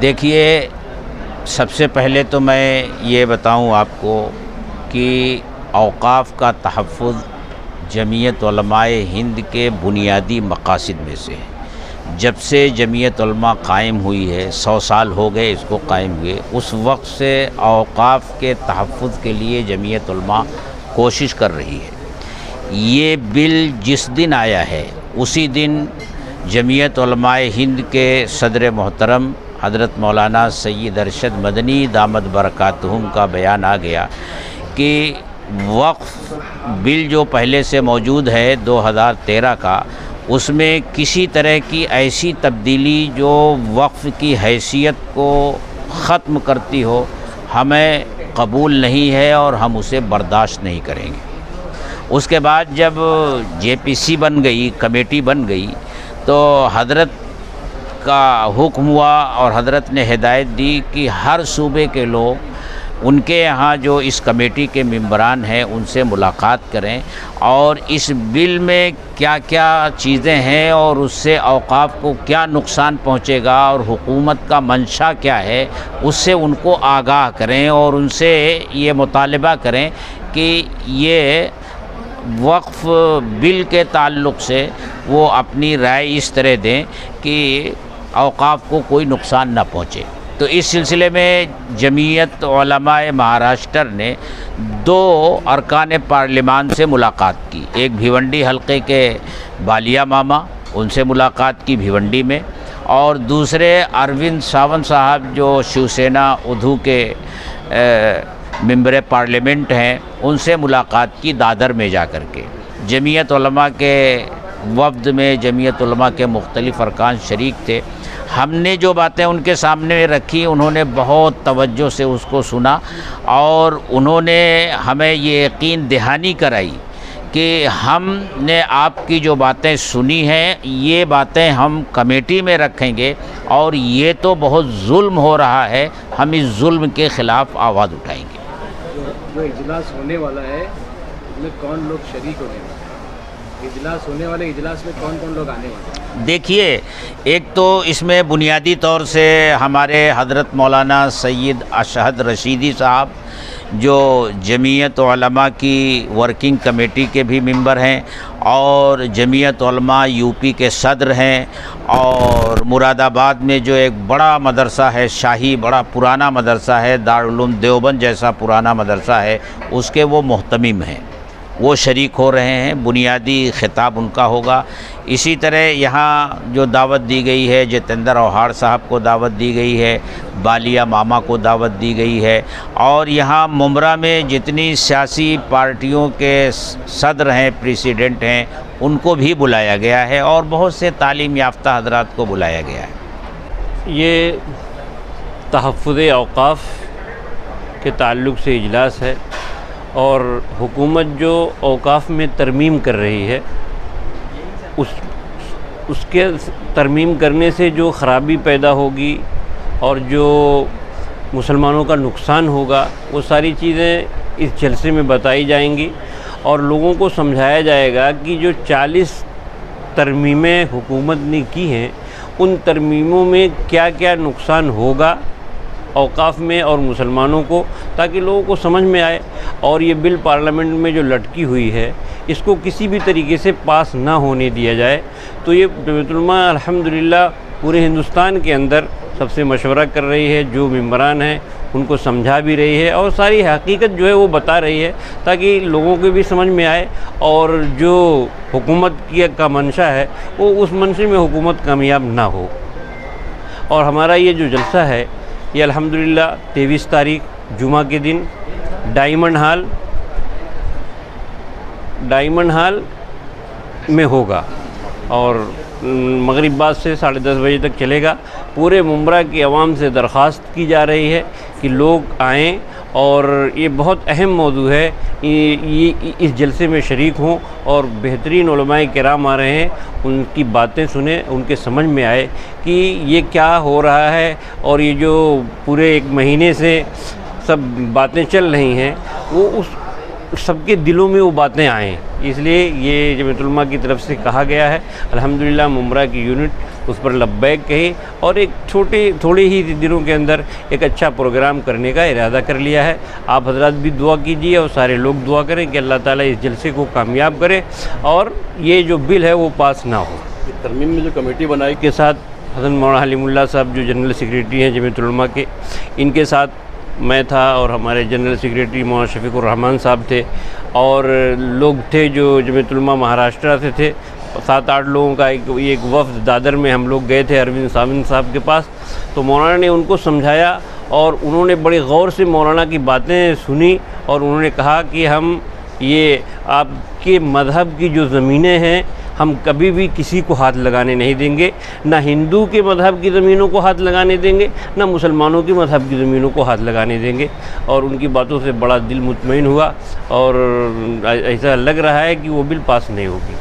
دیکھیے، سب سے پہلے تو میں یہ بتاؤں آپ کو کہ اوقاف کا تحفظ جمعیت علماء ہند کے بنیادی مقاصد میں سے ہے۔ جب سے جمعیت علماء قائم ہوئی ہے، 100 سال ہو گئے اس کو قائم ہوئے، اس وقت سے اوقاف کے تحفظ کے لیے جمعیت علماء کوشش کر رہی ہے۔ یہ بل جس دن آیا ہے اسی دن جمعیت علماء ہند کے صدر محترم حضرت مولانا سید ارشد مدنی دامت برکاتہم کا بیان آ گیا کہ وقف بل جو پہلے سے موجود ہے 2013 کا، اس میں کسی طرح کی ایسی تبدیلی جو وقف کی حیثیت کو ختم کرتی ہو ہمیں قبول نہیں ہے اور ہم اسے برداشت نہیں کریں گے۔ اس کے بعد جب JPC بن گئی، کمیٹی بن گئی، تو حضرت کا حکم ہوا اور حضرت نے ہدایت دی کہ ہر صوبے کے لوگ ان کے یہاں جو اس کمیٹی کے ممبران ہیں ان سے ملاقات کریں اور اس بل میں کیا کیا چیزیں ہیں اور اس سے اوقاف کو کیا نقصان پہنچے گا اور حکومت کا منشا کیا ہے اس سے ان کو آگاہ کریں اور ان سے یہ مطالبہ کریں کہ یہ وقف بل کے تعلق سے وہ اپنی رائے اس طرح دیں کہ اوقاف کو کوئی نقصان نہ پہنچے۔ تو اس سلسلے میں جمعیت علماء مہاراشٹر نے 2 ارکان پارلیمان سے ملاقات کی۔ ایک بھیونڈی حلقے کے بالیا ماما، ان سے ملاقات کی بھیونڈی میں، اور دوسرے اروند ساونت صاحب جو شیو سینا ادھو کے ممبر پارلیمنٹ ہیں، ان سے ملاقات کی دادر میں جا کر کے۔ جمعیت علماء کے وفد میں جمعیت علماء کے مختلف ارکان شریک تھے۔ ہم نے جو باتیں ان کے سامنے رکھی انہوں نے بہت توجہ سے اس کو سنا اور انہوں نے ہمیں یہ یقین دہانی کرائی کہ ہم نے آپ کی جو باتیں سنی ہیں یہ باتیں ہم کمیٹی میں رکھیں گے اور یہ تو بہت ظلم ہو رہا ہے، ہم اس ظلم کے خلاف آواز اٹھائیں گے۔ جو اجلاس ہونے والا ہے اس میں کون لوگ شریک ہونے والے ہیں؟ اجلاس ہونے والے اجلاس میں کون کون لوگ آنے والے ہیں؟ دیکھیے، ایک تو اس میں بنیادی طور سے ہمارے حضرت مولانا سید اشہد رشیدی صاحب جو جمعیت علماء کی ورکنگ کمیٹی کے بھی ممبر ہیں اور جمعیت علماء UP کے صدر ہیں، اور مراد آباد میں جو ایک بڑا مدرسہ ہے، شاہی بڑا پرانا مدرسہ ہے، دارالعلوم دیوبند جیسا پرانا مدرسہ ہے، اس کے وہ محتمم ہیں، وہ شریک ہو رہے ہیں۔ بنیادی خطاب ان کا ہوگا۔ اسی طرح یہاں جو دعوت دی گئی ہے، جتیندر اوہاڑ صاحب کو دعوت دی گئی ہے، بالیا ماما کو دعوت دی گئی ہے، اور یہاں ممبرا میں جتنی سیاسی پارٹیوں کے صدر ہیں، پریسیڈنٹ ہیں، ان کو بھی بلایا گیا ہے اور بہت سے تعلیم یافتہ حضرات کو بلایا گیا ہے۔ یہ تحفظ اوقاف کے تعلق سے اجلاس ہے اور حکومت جو اوقاف میں ترمیم کر رہی ہے اس کے ترمیم کرنے سے جو خرابی پیدا ہوگی اور جو مسلمانوں کا نقصان ہوگا وہ ساری چیزیں اس جلسے میں بتائی جائیں گی اور لوگوں کو سمجھایا جائے گا کہ جو 40 ترمیمیں حکومت نے کی ہیں ان ترمیموں میں کیا کیا نقصان ہوگا اوقاف میں اور مسلمانوں کو، تاکہ لوگوں کو سمجھ میں آئے اور یہ بل پارلیمنٹ میں جو لٹکی ہوئی ہے اس کو کسی بھی طریقے سے پاس نہ ہونے دیا جائے۔ تو یہ جمعیت علماء الحمدللہ پورے ہندوستان کے اندر سب سے مشورہ کر رہی ہے، جو ممبران ہیں ان کو سمجھا بھی رہی ہے اور ساری حقیقت جو ہے وہ بتا رہی ہے تاکہ لوگوں کو بھی سمجھ میں آئے اور جو حکومت کا منشا ہے وہ اس منشے میں حکومت کامیاب نہ ہو۔ اور ہمارا یہ جو جلسہ ہے یہ الحمدللہ 23 تاریخ جمعہ کے دن ڈائمنڈ ہال میں ہوگا اور مغرب بعد سے 10:30 بجے تک چلے گا۔ پورے ممبرا کی عوام سے درخواست کی جا رہی ہے کہ لوگ آئیں اور یہ بہت اہم موضوع ہے، اس جلسے میں شریک ہوں اور بہترین علماء کرام آ رہے ہیں، ان کی باتیں سنیں، ان کے سمجھ میں آئے کہ یہ کیا ہو رہا ہے اور یہ جو پورے 1 مہینے سے سب باتیں چل رہی ہیں وہ سب کے دلوں میں وہ باتیں آئیں، اس لیے یہ جمعیت علماء کی طرف سے کہا گیا ہے۔ الحمدللہ ممبرا کی یونٹ اس پر لبیک کہی اور ایک تھوڑے ہی دنوں کے اندر ایک اچھا پروگرام کرنے کا ارادہ کر لیا ہے۔ آپ حضرات بھی دعا کیجیے اور سارے لوگ دعا کریں کہ اللہ تعالیٰ اس جلسے کو کامیاب کرے اور یہ جو بل ہے وہ پاس نہ ہو۔ ترمیم میں جو کمیٹی بنائی کے ساتھ حضرت مولانا حلیم اللہ صاحب جو جنرل سیکریٹری ہیں جمعیت علماء کے، ان کے ساتھ میں تھا اور ہمارے جنرل سیکریٹری مولانا شفیق الرحمان صاحب تھے اور لوگ تھے جو جمعیت علماء مہاراشٹرا سے تھے، 7-8 لوگوں کا ایک وفد دادر میں ہم لوگ گئے تھے اروند ساونت صاحب کے پاس، تو مولانا نے ان کو سمجھایا اور انہوں نے بڑے غور سے مولانا کی باتیں سنی اور انہوں نے کہا کہ ہم یہ آپ کے مذہب کی جو زمینیں ہیں ہم کبھی بھی کسی کو ہاتھ لگانے نہیں دیں گے، نہ ہندو کے مذہب کی زمینوں کو ہاتھ لگانے دیں گے، نہ مسلمانوں کے مذہب کی زمینوں کو ہاتھ لگانے دیں گے۔ اور ان کی باتوں سے بڑا دل مطمئن ہوا اور ایسا لگ رہا ہے کہ وہ بل پاس نہیں ہوگی۔